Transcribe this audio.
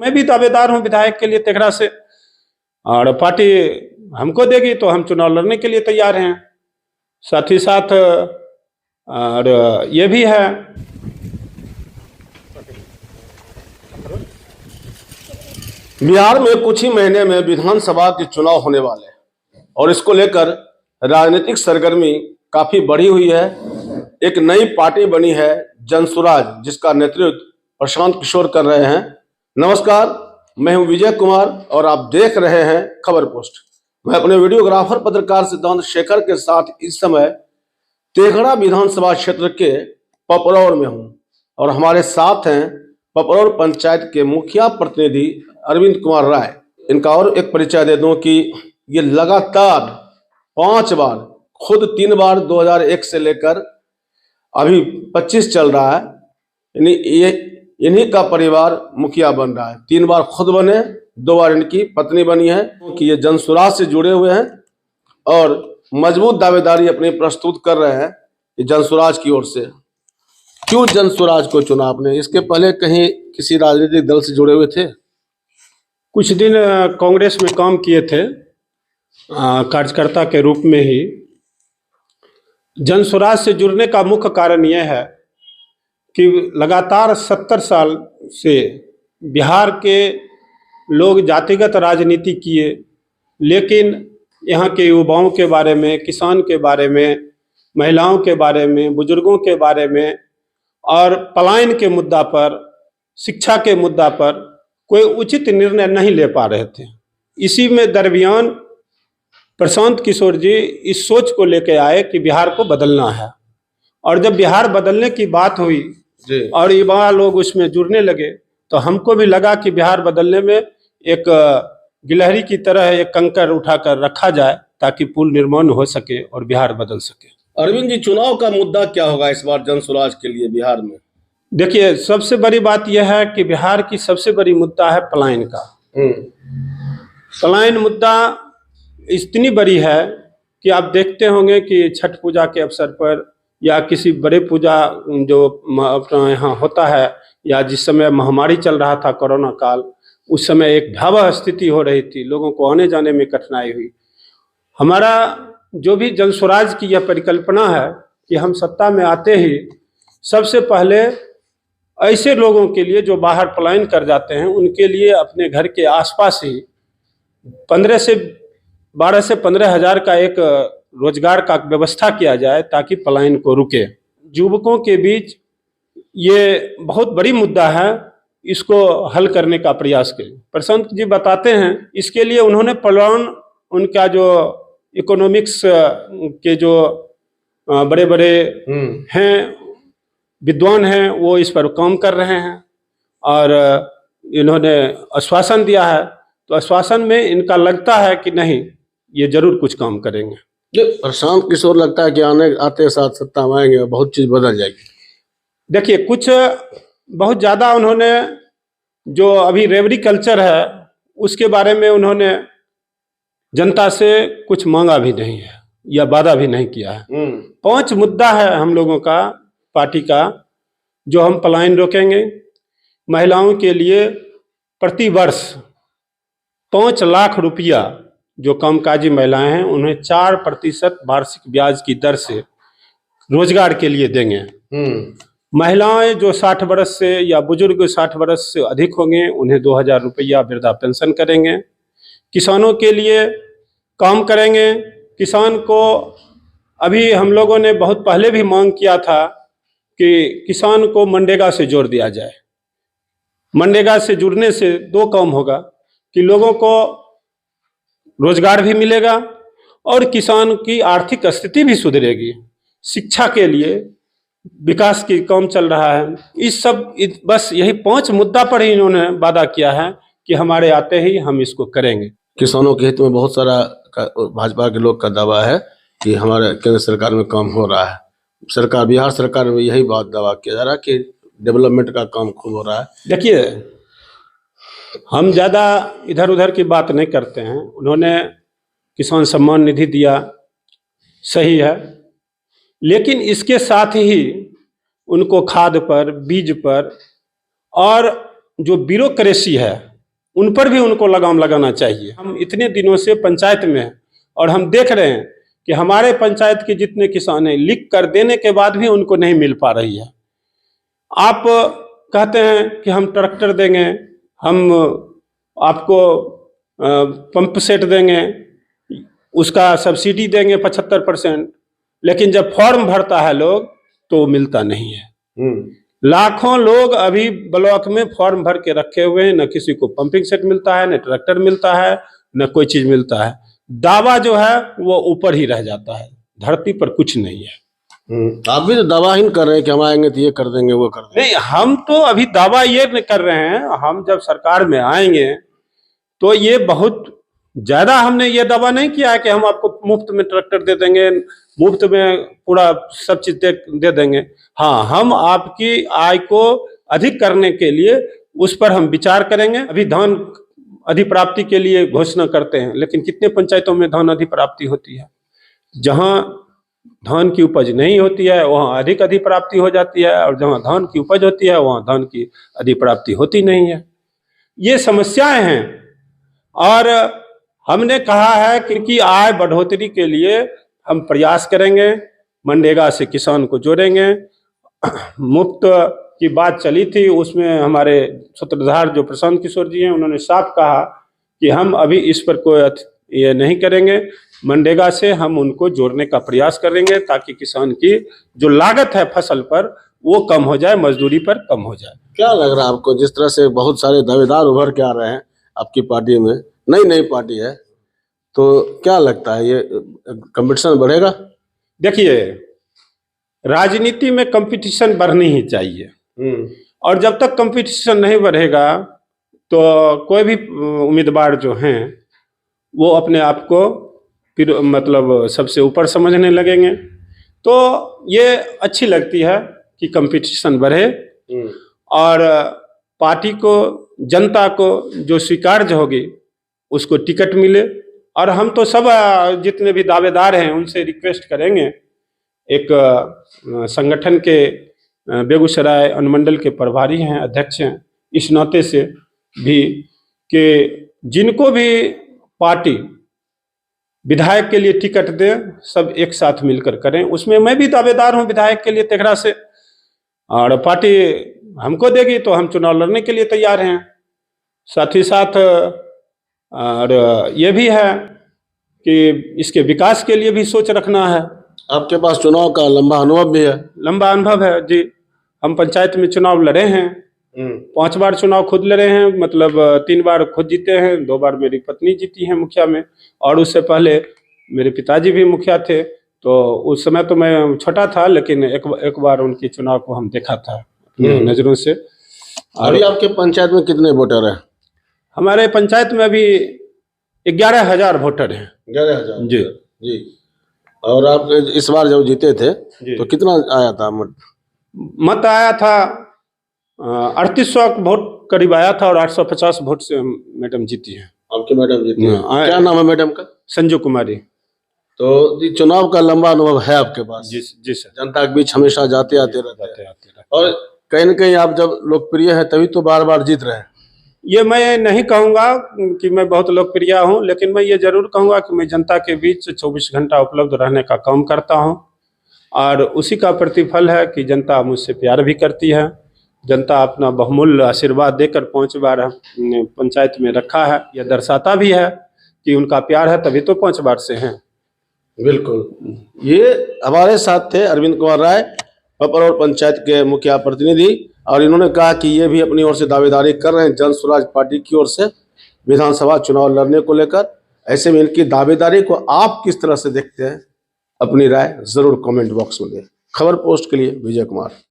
मैं भी दावेदार हूं विधायक के लिए तेघड़ा से, और पार्टी हमको देगी तो हम चुनाव लड़ने के लिए तैयार हैं। साथ ही साथ और ये भी है, बिहार में कुछ ही महीने में विधानसभा के चुनाव होने वाले हैं और इसको लेकर राजनीतिक सरगर्मी काफी बढ़ी हुई है। एक नई पार्टी बनी है जनसुराज, जिसका नेतृत्व प्रशांत किशोर कर रहे हैं। नमस्कार, मैं हूं विजय कुमार और आप देख रहे हैं खबर पोस्ट। मैं अपने वीडियोग्राफर पत्रकार सिद्धांत शेखर के साथ इस समय तेघड़ा विधानसभा क्षेत्र के पपरौर में हूं और हमारे साथ हैं पपरौर पंचायत के मुखिया प्रतिनिधि अरविंद कुमार राय। इनका और एक परिचय दे दूं कि ये लगातार 5 बार, खुद 3 बार 2001 से लेकर अभी 25 चल रहा है, इन्हीं का परिवार मुखिया बन रहा है। 3 बार खुद बने, 2 बार इनकी पत्नी बनी है कि ये जनसुराज से जुड़े हुए हैं और मजबूत दावेदारी अपनी प्रस्तुत कर रहे हैं जनसुराज की ओर से। क्यों जनसुराज को चुना आपने? इसके पहले कहीं किसी राजनीतिक दल से जुड़े हुए थे? कुछ दिन कांग्रेस में काम किए थे कार्यकर्ता के रूप में ही। जनसुराज से जुड़ने का मुख्य कारण यह है कि लगातार 70 साल से बिहार के लोग जातिगत राजनीति किए, लेकिन यहाँ के युवाओं के बारे में, किसान के बारे में, महिलाओं के बारे में, बुजुर्गों के बारे में और पलायन के मुद्दा पर, शिक्षा के मुद्दा पर कोई उचित निर्णय नहीं ले पा रहे थे। इसी में दरमियान प्रशांत किशोर जी इस सोच को लेकर आए कि बिहार को बदलना है, और जब बिहार बदलने की बात हुई और युवा लोग उसमें जुड़ने लगे तो हमको भी लगा कि बिहार बदलने में एक गिलहरी की तरह एक कंकर उठाकर रखा जाए ताकि पुल निर्माण हो सके और बिहार बदल सके। अरविंद जी, चुनाव का मुद्दा क्या होगा इस बार जनसुराज के लिए बिहार में? देखिए, सबसे बड़ी बात यह है कि बिहार की सबसे बड़ी मुद्दा है पलायन का। पलायन मुद्दा इतनी बड़ी है कि आप देखते होंगे कि छठ पूजा के अवसर पर या किसी बड़े पूजा जो अपना यहाँ होता है, या जिस समय महामारी चल रहा था कोरोना काल, उस समय एक भयावह स्थिति हो रही थी, लोगों को आने जाने में कठिनाई हुई। हमारा जो भी जनसुराज की यह परिकल्पना है कि हम सत्ता में आते ही सबसे पहले ऐसे लोगों के लिए जो बाहर पलायन कर जाते हैं, उनके लिए अपने घर के आसपास ही 12 से 15 हज़ार का एक रोजगार का व्यवस्था किया जाए ताकि पलायन को रुके। युवकों के बीच ये बहुत बड़ी मुद्दा है, इसको हल करने का प्रयास करें। प्रशांत जी बताते हैं इसके लिए उन्होंने पलायन, उनका जो इकोनॉमिक्स के जो बड़े बड़े हैं विद्वान हैं, वो इस पर काम कर रहे हैं और इन्होंने आश्वासन दिया है। तो आश्वासन में इनका लगता है कि नहीं, ये जरूर कुछ काम करेंगे। प्रशांत किशोर लगता है कि आते साथ सत्ता में आएंगे बहुत चीज बदल जाएगी। देखिए, कुछ बहुत ज़्यादा उन्होंने जो अभी रेवड़ी कल्चर है उसके बारे में उन्होंने जनता से कुछ मांगा भी नहीं है या वादा भी नहीं किया है। 5 मुद्दा है हम लोगों का, पार्टी का, जो हम पलायन रोकेंगे। महिलाओं के लिए प्रति वर्ष 5 लाख रुपया, जो कामकाजी महिलाएं हैं उन्हें 4% वार्षिक ब्याज की दर से रोजगार के लिए देंगे। महिलाएं जो 60 वर्ष से या बुजुर्ग 60 वर्ष से अधिक होंगे उन्हें 2000 रुपया वृद्धा पेंशन करेंगे। किसानों के लिए काम करेंगे। किसान को अभी हम लोगों ने बहुत पहले भी मांग किया था कि किसान को मनरेगा से जोड़ दिया जाए। मनरेगा से जुड़ने से 2 काम होगा कि लोगों को रोजगार भी मिलेगा और किसान की आर्थिक स्थिति भी सुधरेगी। शिक्षा के लिए विकास की काम चल रहा है। बस यही 5 मुद्दा पर ही इन्होंने वादा किया है कि हमारे आते ही हम इसको करेंगे। किसानों के हित में बहुत सारा भाजपा के लोग का दावा है कि हमारे केंद्र सरकार में काम हो रहा है। सरकार, बिहार सरकार में यही बात दावा किया जा रहा है कि डेवलपमेंट का काम खूब हो रहा है। देखिए, हम ज़्यादा इधर उधर की बात नहीं करते हैं। उन्होंने किसान सम्मान निधि दिया, सही है, लेकिन इसके साथ ही उनको खाद पर, बीज पर और जो ब्यूरोक्रेसी है उन पर भी उनको लगाम लगाना चाहिए। हम इतने दिनों से पंचायत में हैं और हम देख रहे हैं कि हमारे पंचायत के जितने किसान हैं, लिख कर देने के बाद भी उनको नहीं मिल पा रही है। आप कहते हैं कि हम ट्रैक्टर देंगे, हम आपको पंप सेट देंगे, उसका सब्सिडी देंगे 75%, लेकिन जब फॉर्म भरता है लोग तो मिलता नहीं है। लाखों लोग अभी ब्लॉक में फॉर्म भर के रखे हुए हैं, न किसी को पंपिंग सेट मिलता है, न ट्रैक्टर मिलता है, न कोई चीज मिलता है। दावा जो है वो ऊपर ही रह जाता है, धरती पर कुछ नहीं है। आप भी तो दावाहीन कर रहे हैं कि हम आएंगे तो ये कर देंगे वो कर देंगे। नहीं, हम तो अभी दावा ये नहीं कर रहे हैं। हम जब सरकार में आएंगे तो ये बहुत ज्यादा हमने ये दावा नहीं किया है कि हम आपको मुफ्त में ट्रैक्टर दे देंगे, मुफ्त में पूरा सब चीज दे देंगे। हाँ, हम आपकी आय को अधिक करने के लिए उस पर हम विचार करेंगे। अभी धान अधिप्राप्ति के लिए घोषणा करते हैं, लेकिन कितने पंचायतों में धान अधिप्राप्ति होती है? जहां धान की उपज नहीं होती है वहां अधिक अधिप्राप्ति हो जाती है, और जहां धान की उपज होती है वहां धान की अधिप्राप्ति होती नहीं है। ये समस्याएं हैं और हमने कहा है कि आय बढ़ोतरी के लिए हम प्रयास करेंगे, मनरेगा से किसान को जोड़ेंगे। मुफ्त की बात चली थी, उसमें हमारे सूत्रधार जो प्रशांत किशोर जी हैं उन्होंने साफ कहा कि हम अभी इस पर कोई ये नहीं करेंगे, मनरेगा से हम उनको जोड़ने का प्रयास करेंगे ताकि किसान की जो लागत है फसल पर वो कम हो जाए, मजदूरी पर कम हो जाए। क्या लग रहा है आपको, जिस तरह से बहुत सारे दावेदार उभर के आ रहे हैं आपकी पार्टी में, नई पार्टी है, तो क्या लगता है ये कंपटीशन बढ़ेगा? देखिए, राजनीति में कंपटीशन बढ़नी ही चाहिए, और जब तक कंपटीशन नहीं बढ़ेगा तो कोई भी उम्मीदवार जो हैं वो अपने आप को फिर मतलब सबसे ऊपर समझने लगेंगे। तो ये अच्छी लगती है कि कंपटीशन बढ़े और पार्टी को, जनता को जो स्वीकार्य होगी उसको टिकट मिले। और हम तो सब जितने भी दावेदार हैं उनसे रिक्वेस्ट करेंगे, एक संगठन के बेगूसराय अनुमंडल के प्रभारी हैं, अध्यक्ष हैं, इस नाते से भी कि जिनको भी पार्टी विधायक के लिए टिकट दे सब एक साथ मिलकर करें। उसमें मैं भी दावेदार हूं विधायक के लिए तेघड़ा से, और पार्टी हमको देगी तो हम चुनाव लड़ने के लिए तैयार हैं। साथ ही साथ और ये भी है कि इसके विकास के लिए भी सोच रखना है। आपके पास चुनाव का लंबा अनुभव भी है? लंबा अनुभव है जी, हम पंचायत में चुनाव लड़े हैं, 5 बार चुनाव खुद लड़े हैं, मतलब 3 बार खुद जीते हैं, 2 बार मेरी पत्नी जीती है मुखिया में, और उससे पहले मेरे पिताजी भी मुखिया थे। तो उस समय तो मैं छोटा था, लेकिन एक बार उनकी चुनाव को हम देखा था अपनी नजरों से। अभी आपके पंचायत में कितने वोटर हैं? हमारे पंचायत में अभी 11,000 वोटर हैं। 11,000 जी जी। और आप इस बार जब जीते थे तो कितना आया था मत आया था 3800 वोट करीब आया था, और 850 वोट से मैडम जीती है। आपकी मैडम जीती है? क्या नाम है मैडम का? संजू कुमारी। तो चुनाव का लंबा अनुभव है आपके पास? जी सर। जनता के बीच हमेशा जाते आते रहते हैं, और कहीं न कहीं आप जब लोकप्रिय है तभी तो बार बार जीत रहे हैं। ये मैं नहीं कहूँगा कि मैं बहुत लोकप्रिय हूँ, लेकिन मैं ये जरूर कहूँगा कि मैं जनता के बीच 24 घंटा उपलब्ध रहने का काम करता हूँ, और उसी का प्रतिफल है कि जनता मुझसे प्यार भी करती है। जनता अपना बहुमूल्य आशीर्वाद देकर 5 बार पंचायत में रखा है। यह दर्शाता भी है कि उनका प्यार है, तभी तो 5 बार से हैं। बिल्कुल। ये हमारे साथ थे अरविंद कुमार राय, पपरौर पंचायत के मुखिया प्रतिनिधि, और इन्होंने कहा कि ये भी अपनी ओर से दावेदारी कर रहे हैं जन स्वराज पार्टी की ओर से विधानसभा चुनाव लड़ने को लेकर। ऐसे में इनकी दावेदारी को आप किस तरह से देखते हैं, अपनी राय जरूर कमेंट बॉक्स में दें। खबर पोस्ट के लिए विजय कुमार।